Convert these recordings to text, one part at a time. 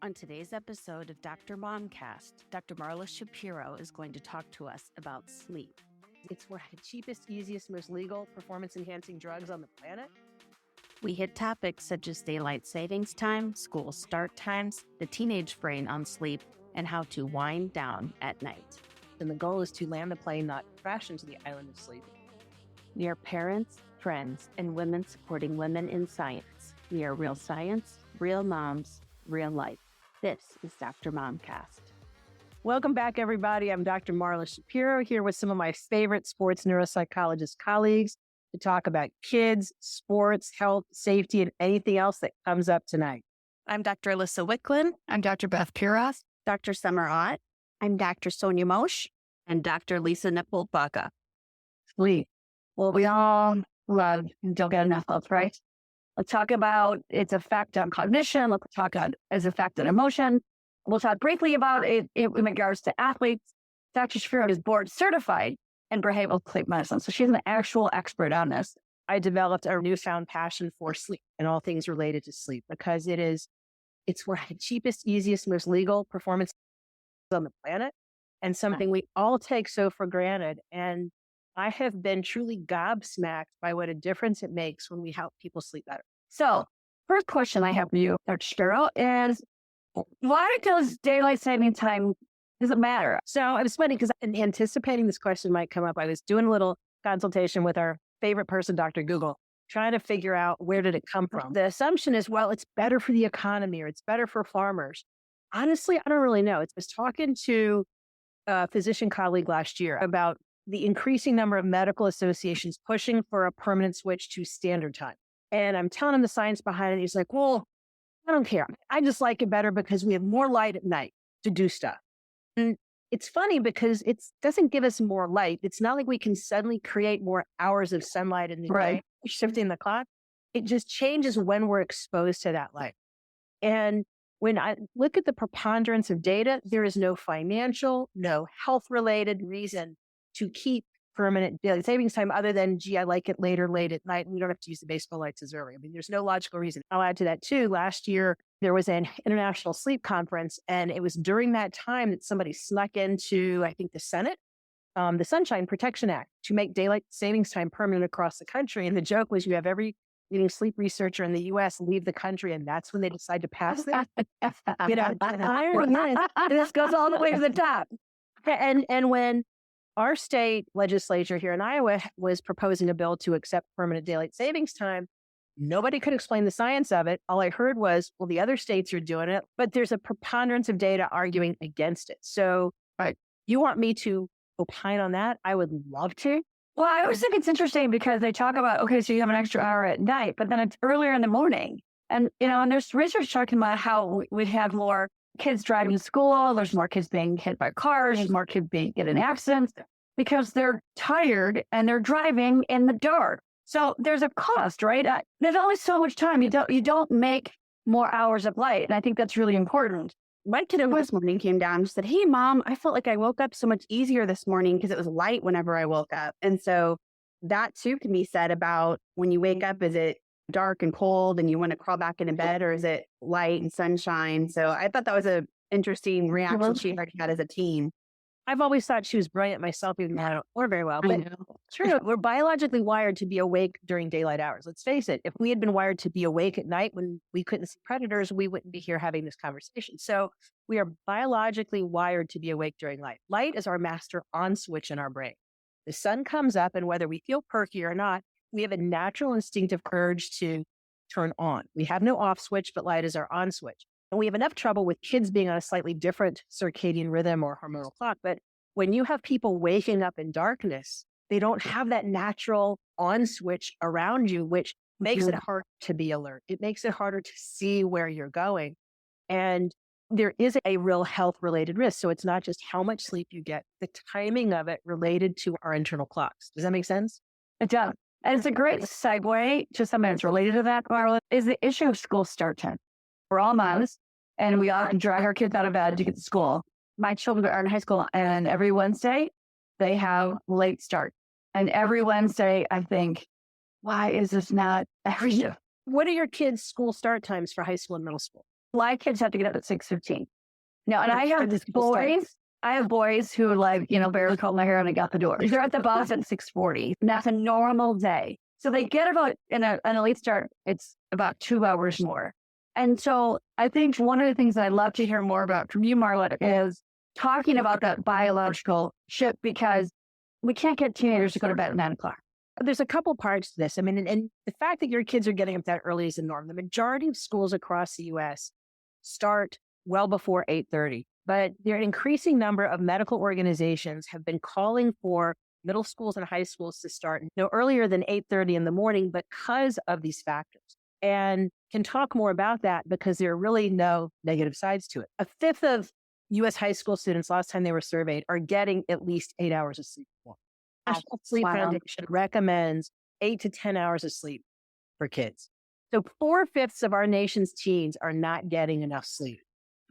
On today's episode of Dr. Momcast, Dr. Marla Shapiro is going to talk to us about sleep. It's one of the cheapest, easiest, most legal performance-enhancing drugs on the planet. We hit topics such as daylight savings time, school start times, the teenage brain on sleep, and how to wind down at night. And the goal is to land the plane, not crash into the island of sleep. We are parents, friends, and women supporting women in science. We are real science, real moms, real life. This is Dr. Momcast. Welcome back, everybody. I'm Dr. Marla Shapiro here with some of my favorite sports neuropsychologist colleagues to talk about kids, sports, health, safety, and anything else that comes up tonight. I'm Dr. Alyssa Wicklund. I'm Dr. Beth Piroth. Dr. Summer Ott. I'm Dr. Sonia Mosh. And Dr. Lisa Nipple-Baca. Sleep. Well, we all love and don't get enough of, right? Let's talk about its effect on cognition. Let's talk about its effect on emotion. We'll talk briefly about it in regards to athletes. Dr. Shapiro is board certified in behavioral sleep medicine, so she's an actual expert on this. I developed a newfound passion for sleep and all things related to sleep because it's one of the cheapest, easiest, most legal performance on the planet and something we all take so for granted. And I have been truly gobsmacked by what a difference it makes when we help people sleep better. So, first question I have for you, Dr. Shapiro, is why does daylight saving time doesn't matter? So it was funny because in anticipating this question might come up, I was doing a little consultation with our favorite person, Dr. Google, trying to figure out where did it come from. The assumption is, well, it's better for the economy or it's better for farmers. Honestly, I don't really know. I was talking to a physician colleague last year about the increasing number of medical associations pushing for a permanent switch to standard time. And I'm telling him the science behind it. He's like, well, I don't care. I just like it better because we have more light at night to do stuff. And it's funny because it doesn't give us more light. It's not like we can suddenly create more hours of sunlight in the day, shifting the clock. It just changes when we're exposed to that light. And when I look at the preponderance of data, there is no financial, no health-related reason to keep permanent daylight savings time other than, gee, I like it later, late at night, and we don't have to use the baseball lights as early. I mean, there's no logical reason. I'll add to that too. Last year, there was an international sleep conference, and it was during that time that somebody snuck into, I think, the Senate, the Sunshine Protection Act, to make daylight savings time permanent across the country. And the joke was you have every leading sleep researcher in the U.S. leave the country, and that's when they decide to pass that. This goes all the way to the top. And when our state legislature here in Iowa was proposing a bill to accept permanent daylight savings time, nobody could explain the science of it. All I heard was, well, the other states are doing it, but there's a preponderance of data arguing against it. So you want me to opine on that? I would love to. Well, I always think it's interesting because they talk about, okay, so you have an extra hour at night, but then it's earlier in the morning. And, and there's research talking about how we have more kids driving to school. There's more kids being hit by cars. There's more kids being in accidents because they're tired and they're driving in the dark. So there's a cost, right? There's only so much time. You don't make more hours of light. And I think that's really important. My kiddo this morning came down and said, hey, Mom, I felt like I woke up so much easier this morning because it was light whenever I woke up. And so that too can be said about when you wake up, is it dark and cold and you want to crawl back into bed, or is it light and sunshine? So I thought that was an interesting reaction she had as a teen. I've always thought she was brilliant myself, even though I don't know very well. But true, we're biologically wired to be awake during daylight hours. Let's face it. If we had been wired to be awake at night when we couldn't see predators, we wouldn't be here having this conversation. So we are biologically wired to be awake during light. Light is our master on switch in our brain. The sun comes up, and whether we feel perky or not, we have a natural instinctive urge to turn on. We have no off switch, but light is our on switch. And we have enough trouble with kids being on a slightly different circadian rhythm or hormonal clock. But when you have people waking up in darkness, they don't have that natural on switch around you, which makes it hard to be alert. It makes it harder to see where you're going. And there is a real health related risk. So it's not just how much sleep you get, the timing of it related to our internal clocks. Does that make sense? It does. And it's a great segue to something that's related to that, Marla, is the issue of school start time. We're all moms, and we often drag our kids out of bed to get to school. My children are in high school, and every Wednesday, they have late start. And every Wednesday, I think, why is this not every day? What are your kids' school start times for high school and middle school? My kids have to get up at 6:15. No, and I have These people start. boys who barely comb my hair and I got the door. They're at the bus at 6:40. And that's a normal day. So they get about, in an elite start, it's about 2 hours more. And so I think one of the things that I'd love to hear more about from you, Marla, is talking about that biological shift, because we can't get teenagers to go to bed at 9 o'clock. There's a couple parts to this. I mean, and the fact that your kids are getting up that early is the norm. The majority of schools across the U.S. start well before 8:30, but there are an increasing number of medical organizations have been calling for middle schools and high schools to start no earlier than 8:30 in the morning because of these factors. And can talk more about that because there are really no negative sides to it. A fifth of U.S. high school students, last time they were surveyed, are getting at least 8 hours of sleep. National Sleep Foundation recommends 8 to 10 hours of sleep for kids. So 4/5 of our nation's teens are not getting enough sleep.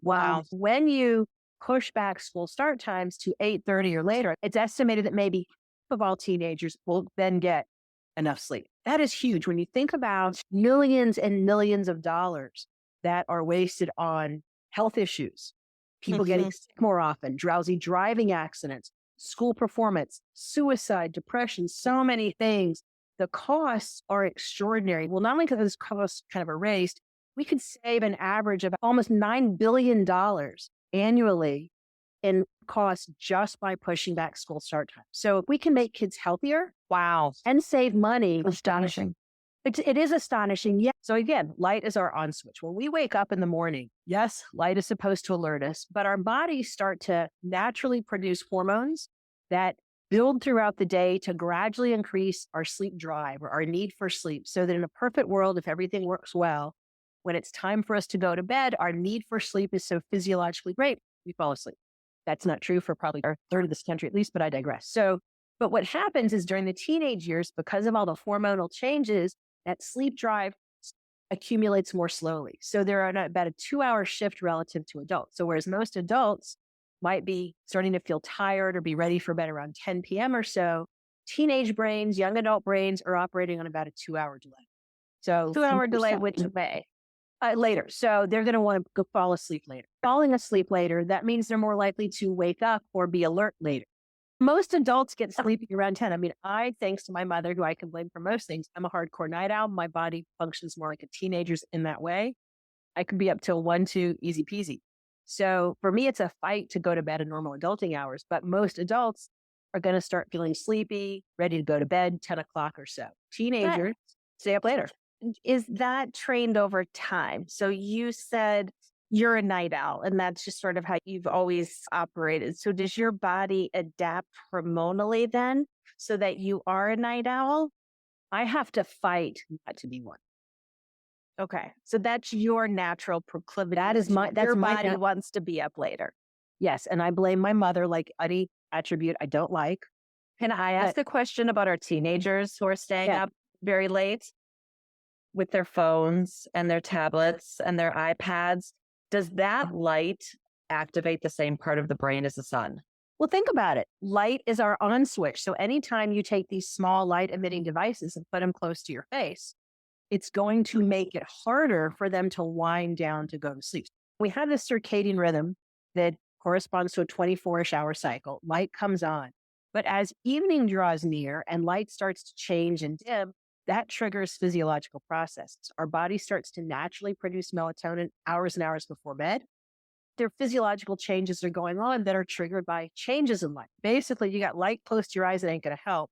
Wow. When you push back school start times to 8:30 or later, it's estimated that maybe half of all teenagers will then get enough sleep. That is huge. When you think about millions and millions of dollars that are wasted on health issues, people getting sick more often, drowsy driving accidents, school performance, suicide, depression, so many things. The costs are extraordinary. Well, not only because those costs kind of erased, we could save an average of almost $9 billion annually in costs just by pushing back school start time. So if we can make kids healthier, and save money. Astonishing. It is astonishing. Yeah. So again, light is our on switch. When we wake up in the morning, yes, light is supposed to alert us, but our bodies start to naturally produce hormones that build throughout the day to gradually increase our sleep drive or our need for sleep. So that in a perfect world, if everything works well, when it's time for us to go to bed, our need for sleep is so physiologically great, we fall asleep. That's not true for probably a third of this country at least, but I digress. But what happens is during the teenage years, because of all the hormonal changes, that sleep drive accumulates more slowly. So there are about a 2-hour shift relative to adults. So whereas most adults might be starting to feel tired or be ready for bed around 10 p.m. or so, teenage brains, young adult brains are operating on about a 2-hour delay. So 2-hour delay which way? Later. So they're going to want to go fall asleep later. Falling asleep later, that means they're more likely to wake up or be alert later. Most adults get sleepy around 10. I mean, thanks to my mother, who I can blame for most things, I'm a hardcore night owl. My body functions more like a teenager's in that way. I can be up till 1, 2, easy peasy. So for me, it's a fight to go to bed at normal adulting hours. But most adults are going to start feeling sleepy, ready to go to bed 10 o'clock or so. Teenagers stay up later. Is that trained over time? So you said you're a night owl, and that's just sort of how you've always operated. So does your body adapt hormonally then so that you are a night owl? I have to fight not to be one. Okay. So that's your natural proclivity. That's your my body wants to be up later. Yes. And I blame my mother, like any attribute I don't like. Can I ask a question about our teenagers who are staying up very late with their phones and their tablets and their iPads? Does that light activate the same part of the brain as the sun? Well, think about it. Light is our on switch. So anytime you take these small light emitting devices and put them close to your face, it's going to make it harder for them to wind down to go to sleep. We have this circadian rhythm that corresponds to a 24-ish hour cycle. Light comes on. But as evening draws near and light starts to change and dim, that triggers physiological processes. Our body starts to naturally produce melatonin hours and hours before bed. There are physiological changes that are going on that are triggered by changes in light. Basically, you got light close to your eyes, it ain't going to help.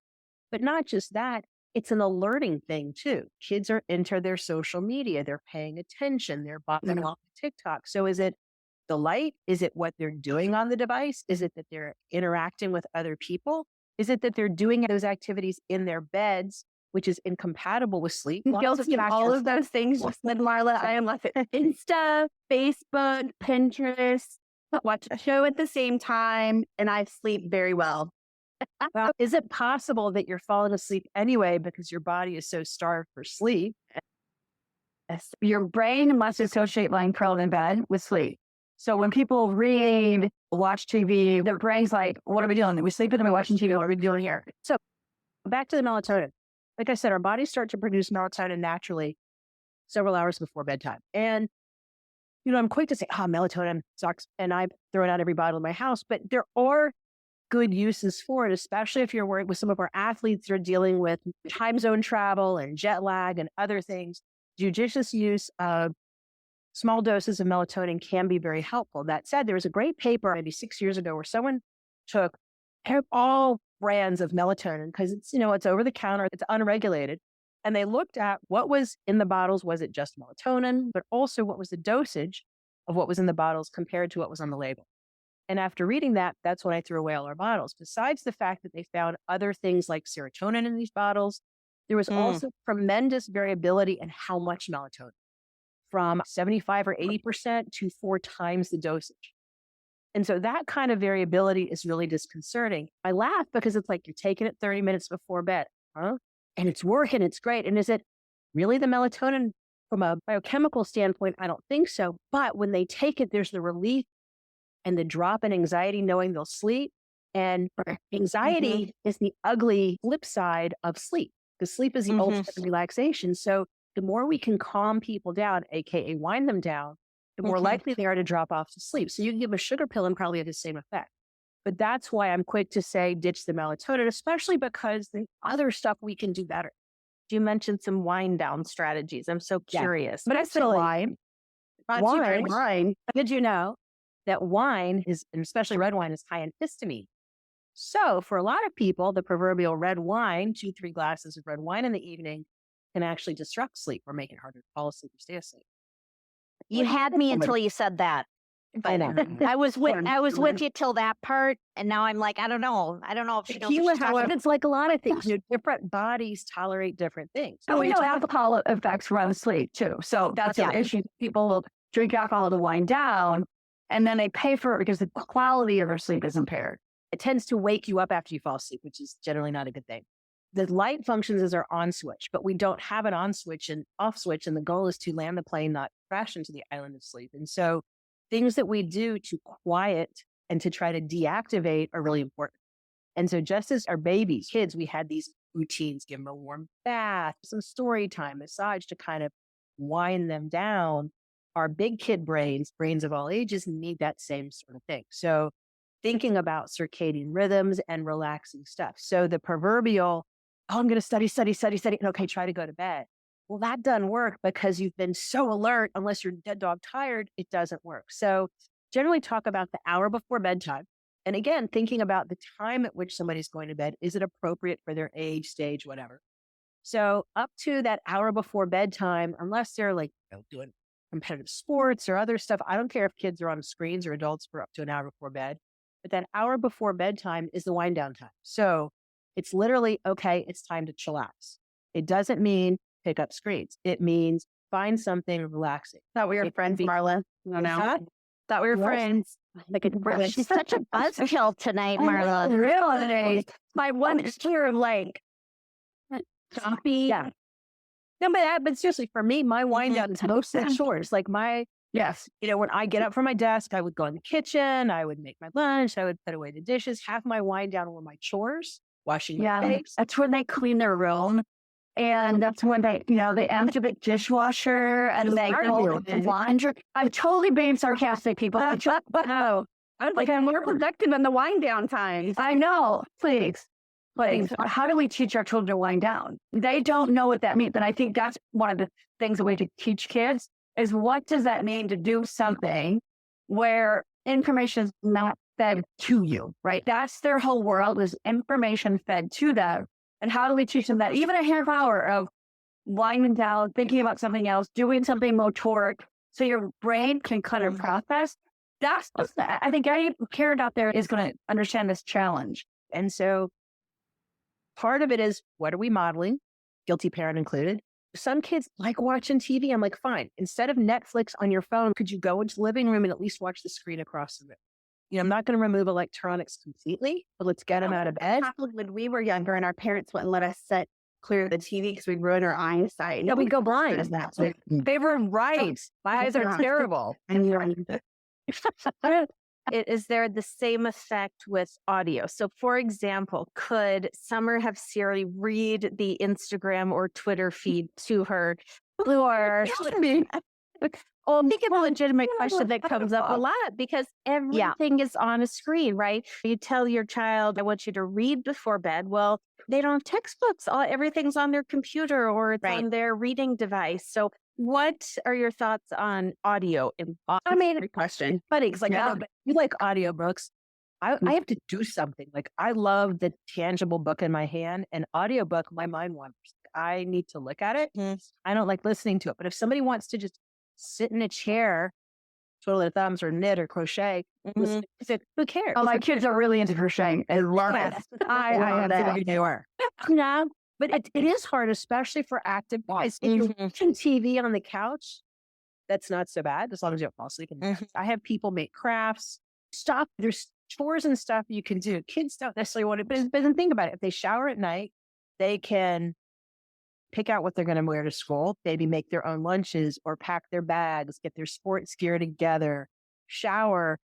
But not just that, it's an alerting thing too. Kids are into their social media. They're paying attention. They're bopping along TikTok. So is it the light? Is it what they're doing on the device? Is it that they're interacting with other people? Is it that they're doing those activities in their beds, which is incompatible with sleep? Guilty of all of those things, just like Marla. I am like Insta, Facebook, Pinterest, watch a show at the same time, and I sleep very well. Well, is it possible that you're falling asleep anyway because your body is so starved for sleep? Yes. Your brain must associate lying curled in bed with sleep. So when people read, watch TV, their brain's like, what are we doing? Are we sleeping? Are we watching TV? What are we doing here? So back to the melatonin. Like I said, our bodies start to produce melatonin naturally several hours before bedtime. And I'm quick to say, melatonin sucks. And I throw it out every bottle in my house. But there are good uses for it, especially if you're worried with some of our athletes that are dealing with time zone travel and jet lag and other things. Judicious use of small doses of melatonin can be very helpful. That said, there was a great paper maybe 6 years ago where someone took all brands of melatonin because it's over the counter, it's unregulated. And they looked at what was in the bottles. Was it just melatonin, but also what was the dosage of what was in the bottles compared to what was on the label? And after reading that, that's when I threw away all our bottles. Besides the fact that they found other things like serotonin in these bottles, there was also tremendous variability in how much melatonin, from 75 or 80% to 4 times the dosage. And so that kind of variability is really disconcerting. I laugh because it's like you're taking it 30 minutes before bed, huh? And it's working, it's great. And is it really the melatonin from a biochemical standpoint? I don't think so. But when they take it, there's the relief and the drop in anxiety knowing they'll sleep. And anxiety is the ugly flip side of sleep, because sleep is the ultimate relaxation. So the more we can calm people down, AKA wind them down, the more likely they are to drop off to sleep. So you can give a sugar pill and probably have the same effect. But that's why I'm quick to say ditch the melatonin, especially because the other stuff we can do better. You mentioned some wind down strategies. I'm so curious. But it's wine. Wine. Did you know that wine is, and especially red wine, is high in histamine? So for a lot of people, the proverbial red wine, 2-3 glasses of red wine in the evening, can actually disrupt sleep or make it harder to fall asleep or stay asleep. You had me until you said that. I know. I was with you till that part, and now I'm like, I don't know if she knows what she's talking about. It's like a lot of things. Different bodies tolerate different things. And we know alcohol affects REM sleep too. So that's an issue. People will drink alcohol to wind down, and then they pay for it because the quality of their sleep is impaired. It tends to wake you up after you fall asleep, which is generally not a good thing. The light functions as our on switch, but we don't have an on switch and off switch. And the goal is to land the plane, not crash into the island of sleep. And so things that we do to quiet and to try to deactivate are really important. And so just as our babies, kids, we had these routines, give them a warm bath, some story time, massage to kind of wind them down. Our big kid brains of all ages, need that same sort of thing. So thinking about circadian rhythms and relaxing stuff. So the proverbial, I'm going to study. And okay, try to go to bed. Well, that doesn't work because you've been so alert. Unless you're dead dog tired, it doesn't work. So generally talk about the hour before bedtime. And again, thinking about the time at which somebody's going to bed. Is it appropriate for their age, stage, whatever? So up to that hour before bedtime, unless they're like doing competitive sports or other stuff, I don't care if kids are on screens or adults for up to an hour before bed. But that hour before bedtime is the wind down time. So it's literally, okay, it's time to chillax. It doesn't mean pick up screens. It means find something relaxing. Thought we were friends, Marla. No. Thought we were friends. She's such a buzzkill tonight, Marla. Really? My one is here, like, Choppy. Yeah. No, but seriously, for me, my wind down is mostly chores. Like when I get up from my desk, I would go in the kitchen, I would make my lunch, I would put away the dishes. Half my wind down were my chores, washing my face. That's when they clean their room. And that's when they empty the dishwasher and they go the laundry. I'm totally being sarcastic, people. No. I'm more productive in the wind down times. I know. Please. How do we teach our children to wind down? They don't know what that means. And I think that's one of the things that we have to teach kids is what does that mean to do something where information is not fed to you, right? That's their whole world is information fed to them. And how do we teach them that? Even a half hour of winding down, thinking about something else, doing something motoric so your brain can kind of process. I think any parent out there is going to understand this challenge. And so part of it is, what are we modeling? Guilty parent included. Some kids like watching TV. I'm like, fine. Instead of Netflix on your phone, could you go into the living room and at least watch the screen across the room? I'm not going to remove electronics completely, but let's get them out of bed. When we were younger and our parents wouldn't let us sit clear of the TV because we'd ruin our eyesight. No, we'd go blind. They were right. My eyes are terrible. Is there the same effect with audio? So, for example, could Summer have Siri read the Instagram or Twitter feed to her? Or Oh, I think it's a legitimate question that comes up a lot because everything is on a screen, right? You tell your child, I want you to read before bed. Well, they don't have textbooks. Everything's on their computer or it's on their reading device. So what are your thoughts on audio? I mean, Great question. funny because like, I know, but you like audiobooks. I have to do something. Like I love the tangible book in my hand, and audiobook, my mind wanders. I need to look at it. I don't like listening to it. But if somebody wants to just sit in a chair, twiddle their thumbs or knit or crochet, listen to it, who cares? Oh, my kids are really into crocheting. I love it. I had that. They were. Yeah, but it is hard, especially for active guys. If you're watching TV on the couch, that's not so bad as long as you don't fall asleep. I have people make crafts, stuff. There's chores and stuff you can do. Kids don't necessarily want to, but then think about it. If they shower at night, they can pick out what they're going to wear to school, maybe make their own lunches or pack their bags, get their sports gear together, shower.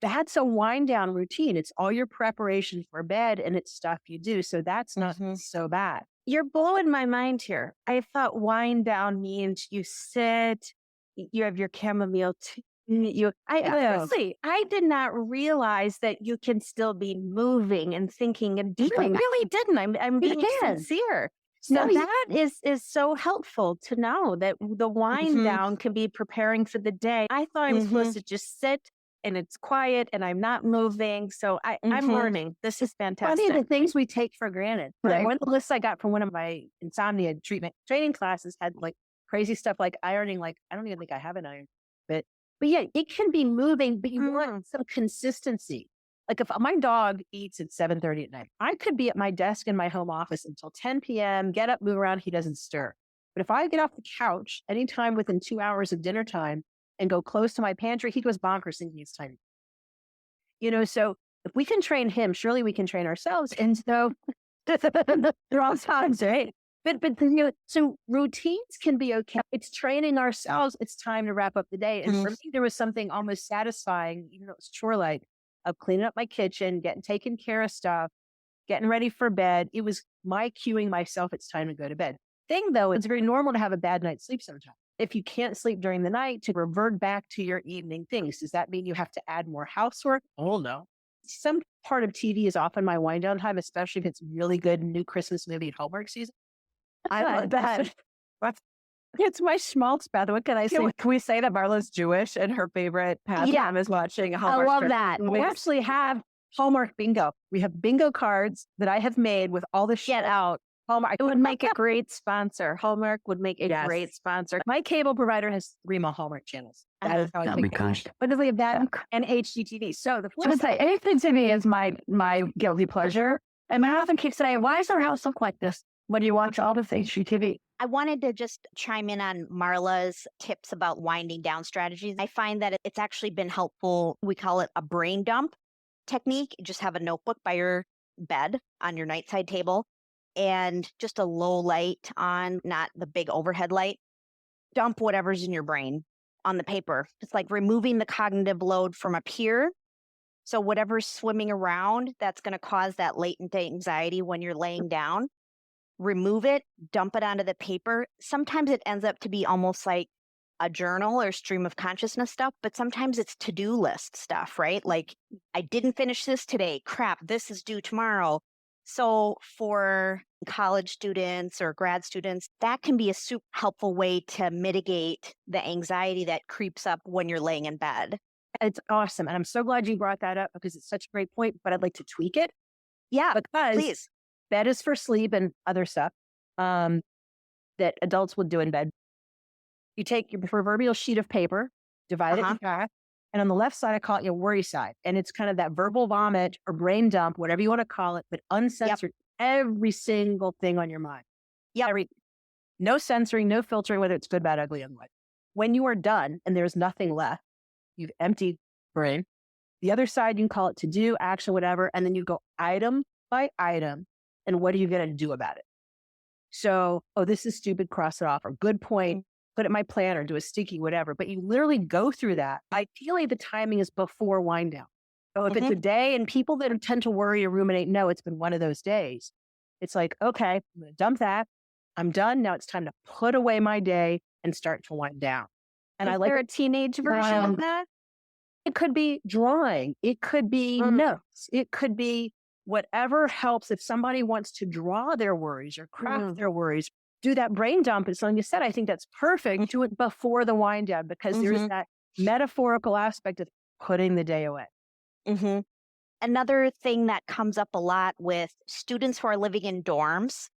That's a wind down routine. It's all your preparation for bed and it's stuff you do. So that's not so bad. You're blowing my mind here. I thought wind down means you sit, you have your chamomile tea. Honestly, I did not realize that you can still be moving and thinking and doing. I really didn't. I'm being sincere. So that is so helpful to know that the wind down can be preparing for the day. I thought I was supposed to just sit and it's quiet and I'm not moving. So I'm learning. This is fantastic. Funny, the things we take for granted. Right. One of the lists I got from one of my insomnia training classes had like crazy stuff like ironing. Like, I don't even think I have an iron, but yeah, it can be moving, but you want some consistency. Like if my dog eats at 7:30 at night, I could be at my desk in my home office until 10 p.m., get up, move around, he doesn't stir. But if I get off the couch anytime within 2 hours of dinner time and go close to my pantry, he goes bonkers thinking it's time. So if we can train him, surely we can train ourselves. And so they're all times, right? But so routines can be okay. It's training ourselves. It's time to wrap up the day. And for me, there was something almost satisfying, even though it's chore-like, of cleaning up my kitchen, taking care of stuff, getting ready for bed. It was my cueing myself. It's time to go to bed. Thing though, it's very normal to have a bad night's sleep sometimes. If you can't sleep during the night, to revert back to your evening things. Does that mean you have to add more housework? Oh no. Some part of TV is often my wind down time, especially if it's really good new Christmas movie at Hallmark season. I love that. It's my schmaltz, Beth. What can I say? Can we say that Marla's Jewish and her favorite pastime is watching Hallmark? I love that. We actually have Hallmark bingo. We have bingo cards that I have made with all the shit out. Hallmark. It would make a great sponsor. Hallmark would make a great sponsor. My cable provider has 3 more Hallmark channels. That is how I think it. But we have that and HGTV. So the flip side, HGTV is my guilty pleasure. And my husband keeps saying, why does our house look like this when you watch all this HGTV? I wanted to just chime in on Marla's tips about winding down strategies. I find that it's actually been helpful. We call it a brain dump technique. You just have a notebook by your bed on your nightside table and just a low light on, not the big overhead light. Dump whatever's in your brain on the paper. It's like removing the cognitive load from up here. So whatever's swimming around, that's going to cause that latent anxiety when you're laying down. Remove it, dump it onto the paper. Sometimes it ends up to be almost like a journal or stream of consciousness stuff, but sometimes it's to-do list stuff, right? Like, I didn't finish this today. Crap, this is due tomorrow. So for college students or grad students, that can be a super helpful way to mitigate the anxiety that creeps up when you're laying in bed. It's awesome. And I'm so glad you brought that up because it's such a great point, but I'd like to tweak it. Yeah, because please. Bed is for sleep and other stuff that adults would do in bed. You take your proverbial sheet of paper, divide it in half, and on the left side, I call it your worry side. And it's kind of that verbal vomit or brain dump, whatever you want to call it, but uncensored, every single thing on your mind. Yeah. No censoring, no filtering, whether it's good, bad, ugly, and what. When you are done and there's nothing left, you've emptied brain. The other side, you can call it to do, action, whatever, and then you go item by item. And what are you going to do about it? So, this is stupid, cross it off, or good point, put it in my plan or do a sticky, whatever. But you literally go through that. Ideally, the timing is before wind down. So if it's a day and people that tend to worry or ruminate, no, it's been one of those days. It's like, okay, I'm going to dump that. I'm done. Now it's time to put away my day and start to wind down. And Is I like there a teenage version of that? it could be drawing. It could be notes. It could be whatever helps. If somebody wants to draw their worries or craft their worries, do that brain dump. As Sonia said, I think that's perfect. Do it before the wind down because there's that metaphorical aspect of putting the day away. Mm-hmm. Another thing that comes up a lot with students who are living in dorms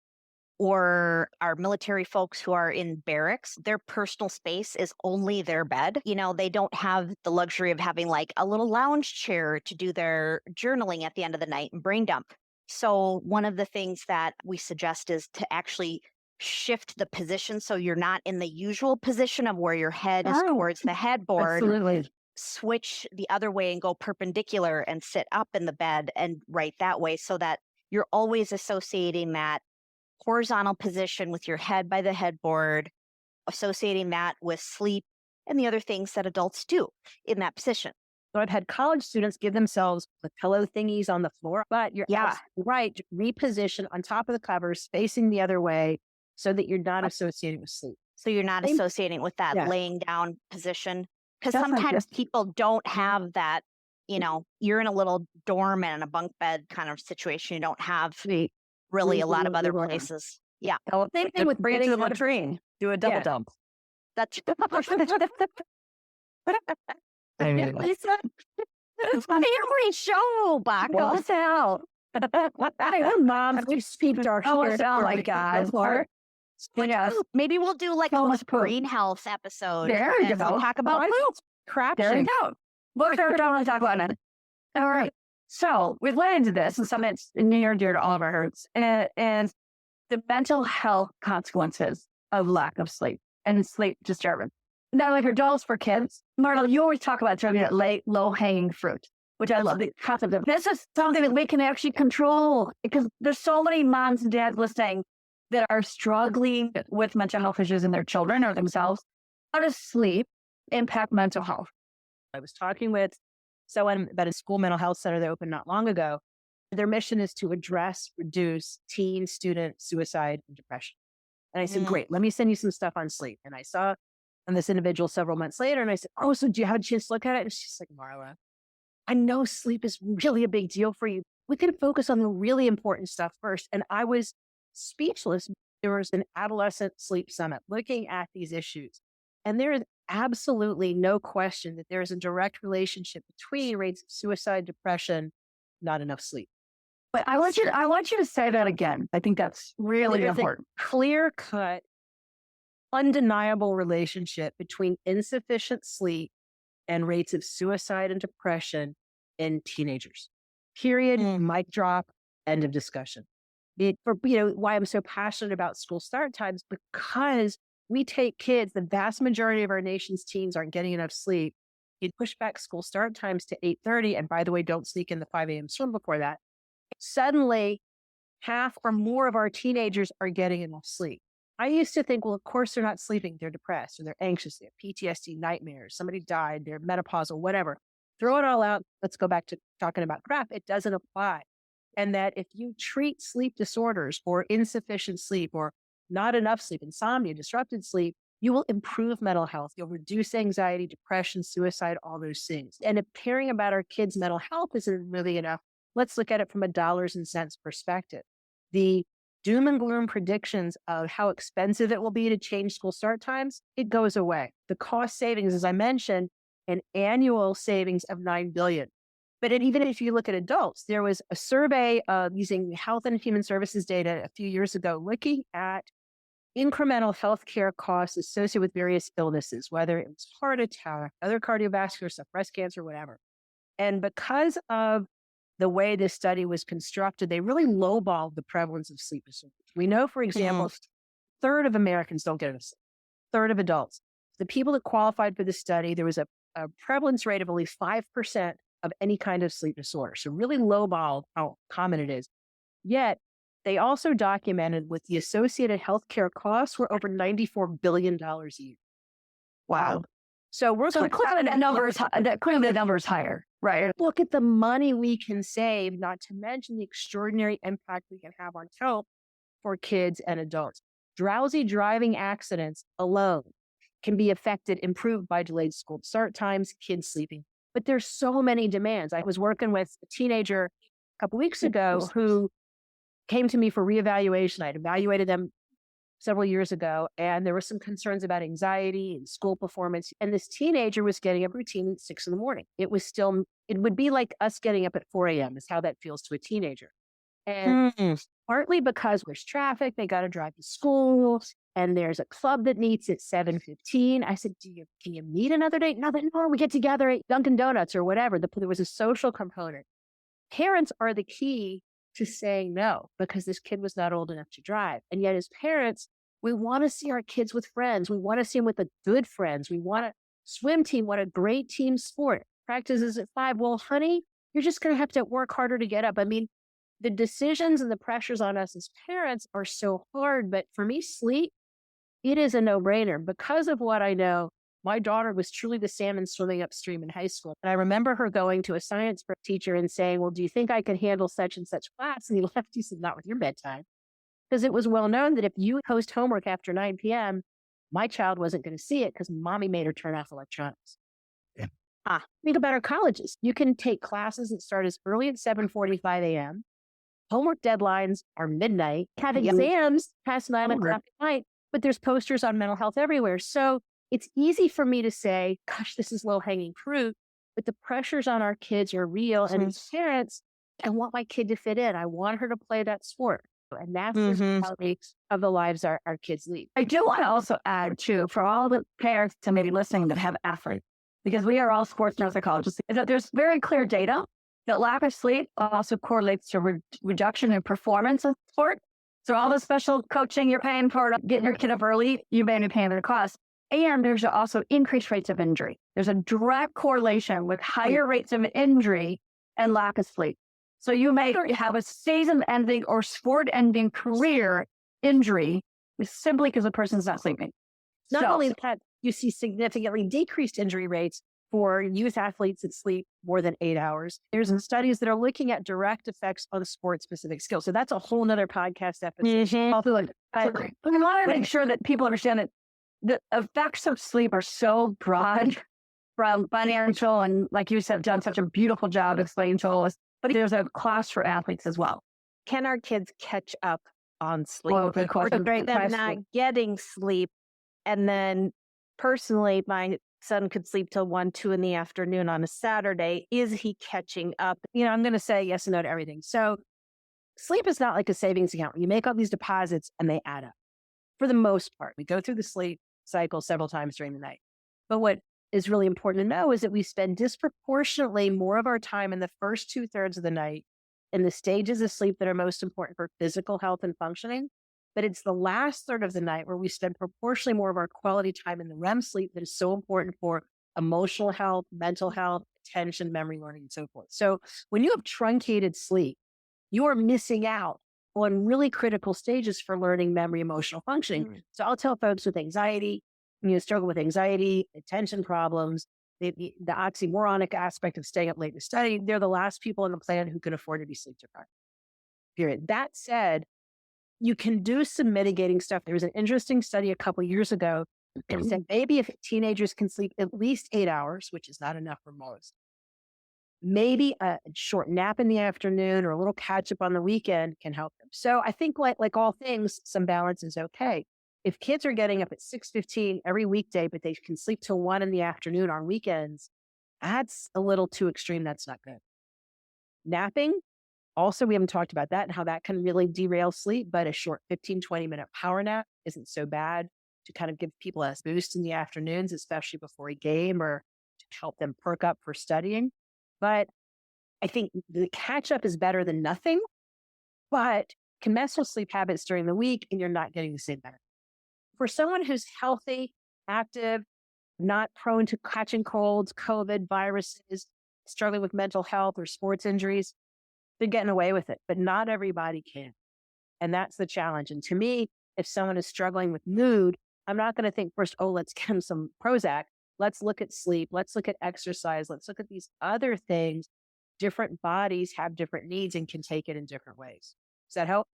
or our military folks who are in barracks, their personal space is only their bed. You know, they don't have the luxury of having like a little lounge chair to do their journaling at the end of the night and brain dump. So, one of the things that we suggest is to actually shift the position so you're not in the usual position of where your head is towards the headboard. Absolutely. Switch the other way and go perpendicular and sit up in the bed and write that way so that you're always associating that horizontal position with your head by the headboard, associating that with sleep and the other things that adults do in that position. So I've had college students give themselves the pillow thingies on the floor, but you're absolutely right. Reposition on top of the covers, facing the other way so that you're not associating with sleep. So you're not associating with that laying down position. Because sometimes people don't have that, you know, you're in a little dorm and a bunk bed kind of situation. You don't have really a lot of other places. Yeah. Same thing with bring it to the latrine. Do a double dump. That's It's every show, Baco. what's out. Mom, we speak our Oh my God. Yes. Maybe we'll do like a greenhouse episode. There you and go. we'll talk about poop. crap. There you go. We'll start to talk about it. All right. So we've led into this and something that's near and dear to all of our hearts and the mental health consequences of lack of sleep and sleep disturbance. Not only for adults, for kids. Marla, you always talk about something that low-hanging fruit, which I love the concept of. This is something that we can actually control because there's so many moms and dads listening that are struggling with mental health issues in their children or themselves. How does sleep impact mental health? I was talking with someone about a school mental health center that opened not long ago. Their mission is to reduce teen student suicide and depression. And I said, great, let me send you some stuff on sleep. And I saw on this individual several months later, and I said, oh, so do you have a chance to look at it? And she's like, Marla, I know sleep is really a big deal for you. We can focus on the really important stuff first. And I was speechless. There was an adolescent sleep summit looking at these issues. And there is absolutely no question that there is a direct relationship between rates of suicide, depression, not enough sleep. But I want you to say that again. I think that's really important. Clear-cut, undeniable relationship between insufficient sleep and rates of suicide and depression in teenagers. Period. Mic drop. End of discussion. Why I'm so passionate about school start times, because we take kids, the vast majority of our nation's teens aren't getting enough sleep. You push back school start times to 8:30, and by the way, don't sneak in the 5 a.m. swim before that. Suddenly, half or more of our teenagers are getting enough sleep. I used to think, well, of course they're not sleeping. They're depressed or they're anxious. They have PTSD, nightmares. Somebody died. They're menopausal, whatever. Throw it all out. Let's go back to talking about crap. It doesn't apply. And that if you treat sleep disorders or insufficient sleep or not enough sleep, insomnia, disrupted sleep, you will improve mental health. You'll reduce anxiety, depression, suicide, all those things. And if caring about our kids' mental health isn't really enough, let's look at it from a dollars and cents perspective. The doom and gloom predictions of how expensive it will be to change school start times, it goes away. The cost savings, as I mentioned, an annual savings of $9 billion. But even if you look at adults, there was a survey using Health and Human Services data a few years ago looking at incremental healthcare costs associated with various illnesses, whether it was heart attack, other cardiovascular stuff, breast cancer, whatever. And because of the way this study was constructed, they really lowballed the prevalence of sleep disorders. We know, for example, a third of Americans don't get enough sleep, a third of adults. The people that qualified for the study, there was a prevalence rate of only 5% of any kind of sleep disorder. So really lowballed how common it is. Yet they also documented with the associated healthcare costs were over $94 billion a year. Wow. So we're So clearly the number is higher, right? Look at the money we can save, not to mention the extraordinary impact we can have on health for kids and adults. Drowsy driving accidents alone can be improved by delayed school start times, kids sleeping. But there's so many demands. I was working with a teenager a couple weeks ago who came to me for reevaluation. I'd evaluated them several years ago, and there were some concerns about anxiety and school performance. And this teenager was getting up routine at 6 a.m. It would be like us getting up at 4 a.m. is how that feels to a teenager. And partly because there's traffic, they got to drive to school, and there's a club that meets at 7:15. I said, can you meet another day? No, we get together at Dunkin' Donuts or whatever. There was a social component. Parents are the key to saying no, because this kid was not old enough to drive. And yet as parents, we want to see our kids with friends. We want to see them with the good friends. We want a swim team. What a great team sport. Practices at 5. Well, honey, you're just going to have to work harder to get up. I mean, the decisions and the pressures on us as parents are so hard. But for me, sleep, it is a no-brainer. Because of what I know, my daughter was truly the salmon swimming upstream in high school. And I remember her going to a science teacher and saying, well, do you think I could handle such and such class? And he laughed. He said, not with your bedtime. Because it was well known that if you post homework after 9 p.m., my child wasn't going to see it because mommy made her turn off electronics. Yeah. Think about our colleges. You can take classes that start as early as 7:45 a.m. Homework deadlines are midnight. Have exams past 9 o'clock at night, but there's posters on mental health everywhere. So it's easy for me to say, gosh, this is low-hanging fruit, but the pressures on our kids are real. And as parents, I want my kid to fit in. I want her to play that sport. And that's the reality of the lives our kids lead. I do want to also add, too, for all the parents to maybe listening that have athletes, because we are all sports neuropsychologists, is that there's very clear data that lack of sleep also correlates to reduction in performance in sport. So all the special coaching you're paying for, getting your kid up early, you may be paying the cost. And there's also increased rates of injury. There's a direct correlation with higher rates of injury and lack of sleep. So you may have a season-ending or sport-ending career injury simply because the person's not sleeping. Not only that, you see significantly decreased injury rates for youth athletes that sleep more than 8 hours. There's some studies that are looking at direct effects on sport-specific skills. So that's a whole nother podcast episode. But I want to make sure that people understand that the effects of sleep are so broad, from financial, and like you said, done such a beautiful job explaining to us, but there's a class for athletes as well. Can our kids catch up on sleep? Oh, good question. Them not getting sleep. And then personally, my son could sleep till 1, 2 in the afternoon on a Saturday. Is he catching up? I'm going to say yes and no to everything. So sleep is not like a savings account. You make all these deposits and they add up. For the most part, we go through the sleep cycle several times during the night. But what is really important to know is that we spend disproportionately more of our time in the first 2/3 of the night in the stages of sleep that are most important for physical health and functioning. But it's the last third of the night where we spend proportionally more of our quality time in the REM sleep that is so important for emotional health, mental health, attention, memory, learning, and so forth. So when you have truncated sleep, you are missing out on really critical stages for learning, memory, emotional functioning. So I'll tell folks with anxiety, struggle with anxiety, attention problems, the oxymoronic aspect of staying up late to study, they're the last people on the planet who can afford to be sleep deprived. Period. That said, you can do some mitigating stuff. There was an interesting study a couple years ago that said maybe if teenagers can sleep at least 8 hours, which is not enough for most, maybe a short nap in the afternoon or a little catch up on the weekend can help them. So I think like all things, some balance is okay. If kids are getting up at 6:15 every weekday, but they can sleep till 1 in the afternoon on weekends, that's a little too extreme. That's not good. Napping, also, we haven't talked about that and how that can really derail sleep, but a short 15-20-minute power nap isn't so bad to kind of give people a boost in the afternoons, especially before a game or to help them perk up for studying. But I think the catch up is better than nothing, but can mess with sleep habits during the week and you're not getting the same benefit. For someone who's healthy, active, not prone to catching colds, COVID, viruses, struggling with mental health or sports injuries, they're getting away with it, but not everybody can. And that's the challenge. And to me, if someone is struggling with mood, I'm not going to think first, let's get them some Prozac. Let's look at sleep. Let's look at exercise. Let's look at these other things. Different bodies have different needs and can take it in different ways. Does that help?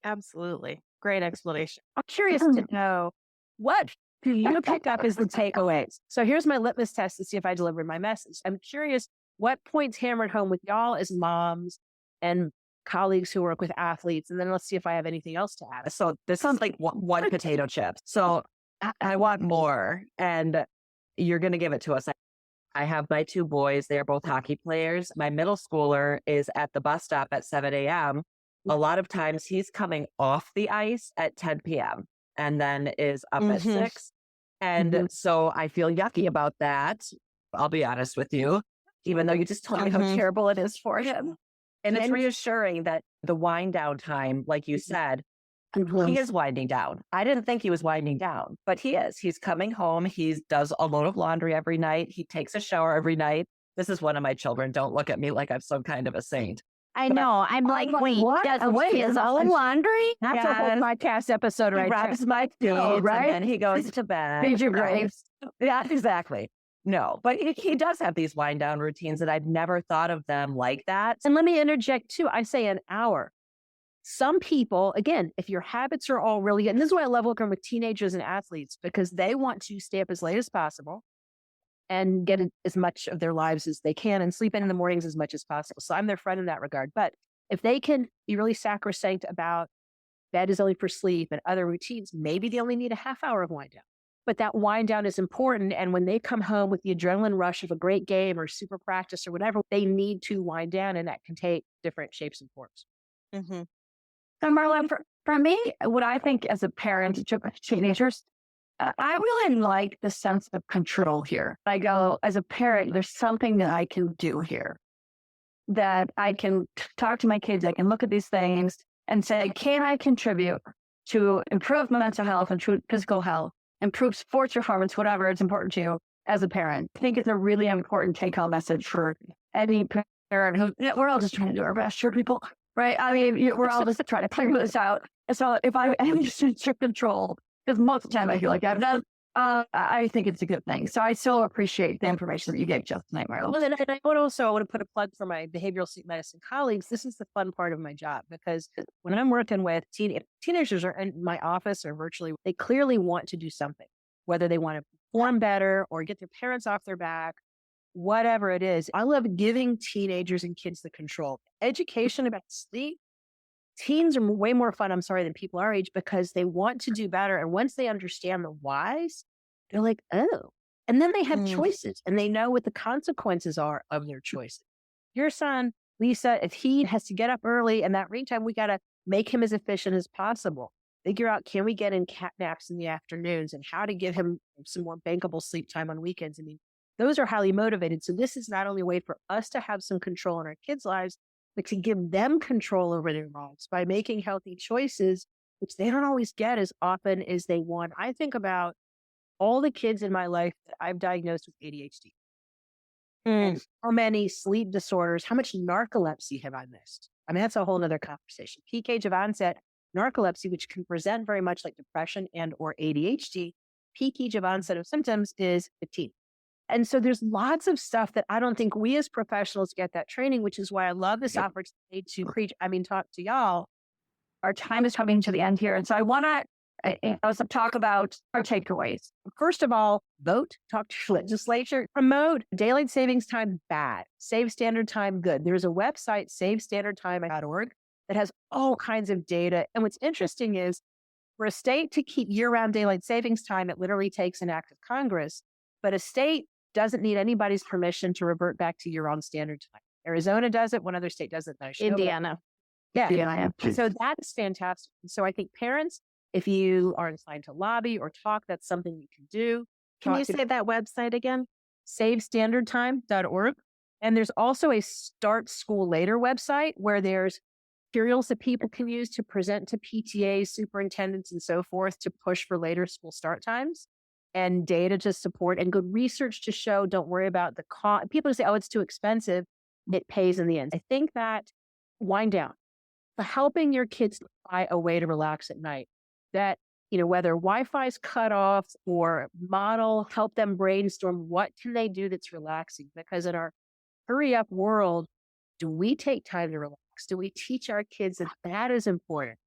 Absolutely. Great explanation. I'm curious to know, what do you pick up as the takeaways? So here's my litmus test to see if I delivered my message. I'm curious what points hammered home with y'all as moms and colleagues who work with athletes. And then let's see if I have anything else to add. So this sounds like one potato chip. So I want more, and you're going to give it to us. I have my two boys. They are both hockey players. My middle schooler is at the bus stop at 7 a.m. A lot of times he's coming off the ice at 10 p.m. and then is up at 6. And so I feel yucky about that. I'll be honest with you, even though you just told me how terrible it is for him. And it's reassuring that the wind down time, like you said, he is winding down. I didn't think he was winding down, but he is. He's coming home. He does a load of laundry every night. He takes a shower every night. This is one of my children. Don't look at me like I'm some kind of a saint. I know. I'm like, wait, is all in laundry? That's a whole podcast episode right He there. grabs my kids, right? and then he goes to bed. Feed your brains. Yeah, exactly. No, but he does have these wind down routines that I've never thought of them like that. And let me interject too. I say an hour. Some people, again, if your habits are all really good, and this is why I love working with teenagers and athletes, because they want to stay up as late as possible and get as much of their lives as they can and sleep in the mornings as much as possible. So I'm their friend in that regard. But if they can be really sacrosanct about bed is only for sleep and other routines, maybe they only need a half hour of wind down. But that wind down is important. And when they come home with the adrenaline rush of a great game or super practice or whatever, they need to wind down, and that can take different shapes and forms. And Marla, for me, what I think as a parent to teenagers, I really like the sense of control here. I go, as a parent, there's something that I can do here, that I can talk to my kids. I can look at these things and say, can I contribute to improve mental health, improve physical health, improve sports performance, whatever it's important to you as a parent. I think it's a really important take-home message for any parent who, we're all just trying to do our best, sure, people, right? I mean, we're all just trying to figure this out. And so if I am just in strict control, because most of the time I feel like I've done, I think it's a good thing. So I still appreciate the information that you gave just tonight, Marla. Well, and I would also, I want to put a plug for my behavioral sleep medicine colleagues. This is the fun part of my job, because when I'm working with teenagers are in my office or virtually, they clearly want to do something, whether they want to perform better or get their parents off their back, whatever it is. I love giving teenagers and kids the control. Education about sleep. Teens are way more fun, than people our age, because they want to do better. And once they understand the whys, they're like, oh. And then they have choices, and they know what the consequences are of their choices. Your son, Lisa, if he has to get up early and that ring time, we got to make him as efficient as possible. Figure out, can we get in cat naps in the afternoons, and how to give him some more bankable sleep time on weekends. I mean, those are highly motivated. So this is not only a way for us to have some control in our kids' lives, but to give them control over their lives by making healthy choices, which they don't always get as often as they want. I think about all the kids in my life that I've diagnosed with ADHD. And how many sleep disorders, how much narcolepsy have I missed? I mean, that's a whole other conversation. Peak age of onset narcolepsy, which can present very much like depression and or ADHD, peak age of onset of symptoms is 15. And so there's lots of stuff that I don't think we as professionals get that training, which is why I love this opportunity to talk to y'all. Our time is coming to the end here. And so I want to talk about our takeaways. First of all, vote, talk to legislature, promote daylight savings time bad, save standard time good. There's a website, savestandardtime.org, that has all kinds of data. And what's interesting is, for a state to keep year-round daylight savings time, it literally takes an act of Congress. But a state doesn't need anybody's permission to revert back to year-round standard time. Arizona does it. One other state does it. Indiana. Yeah. So that's fantastic. So I think parents, if you are inclined to lobby or talk, that's something you can do. Can you say that website again? savestandardtime.org. And there's also a Start School Later website where there's materials that people can use to present to PTAs, superintendents, and so forth to push for later school start times, and data to support, and good research to show, don't worry about the cost. People say, oh, it's too expensive. It pays in the end. I think that wind down, for helping your kids find a way to relax at night, that, whether Wi-Fi is cut off or model, help them brainstorm, what can they do that's relaxing? Because in our hurry up world, do we take time to relax? Do we teach our kids that that is important?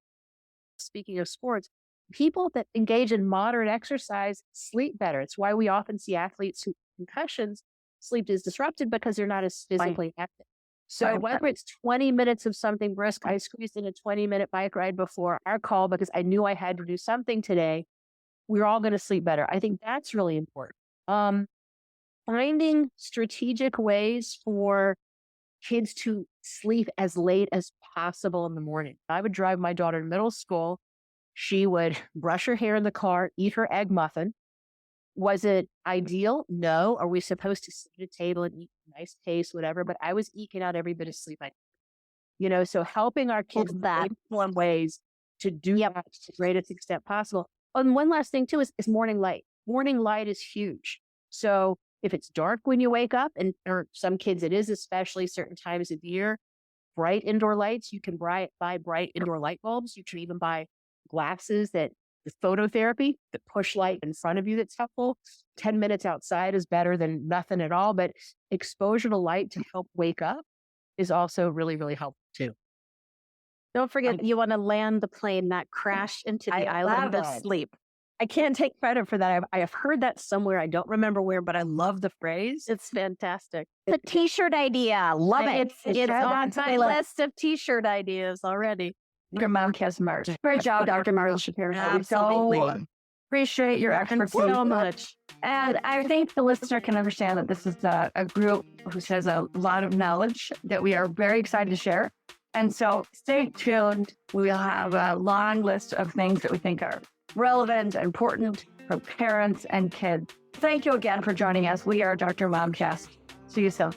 Speaking of sports, People that engage in moderate exercise sleep better. It's why we often see athletes who have concussions, sleep is disrupted because they're not as physically active. So whether it's 20 minutes of something brisk, I squeezed in a 20-minute bike ride before our call because I knew I had to do something today. We're all going to sleep better. I think that's really important. Finding strategic ways for kids to sleep as late as possible in the morning. I would drive my daughter to middle school. She would brush her hair in the car, eat her egg muffin. Was it ideal? No. Are we supposed to sit at a table and eat nice taste, whatever? But I was eking out every bit of sleep I could. So helping our kids in ways to do that to the greatest extent possible. And one last thing too is morning light. Morning light is huge. So if it's dark when you wake up, and or some kids it is, especially certain times of year, bright indoor lights, you can buy bright indoor light bulbs. You can even buy glasses that the phototherapy that push light in front of you that's helpful. 10 minutes outside is better than nothing at all, but exposure to light to help wake up is also really, really helpful too. Don't forget, you want to land the plane, not crash into the island of sleep. I can't take credit for that. I have heard that somewhere. I don't remember where, but I love the phrase. It's fantastic. It's a t-shirt idea. Love it. It's on my list of t-shirt ideas already. Your Momcast merch. Great job, Dr. Marla Shapiro. Absolutely. We so appreciate your expertise so much. And I think the listener can understand that this is a group who has a lot of knowledge that we are very excited to share. And so stay tuned. We'll have a long list of things that we think are relevant and important for parents and kids. Thank you again for joining us. We are Dr. Momcast. See you soon.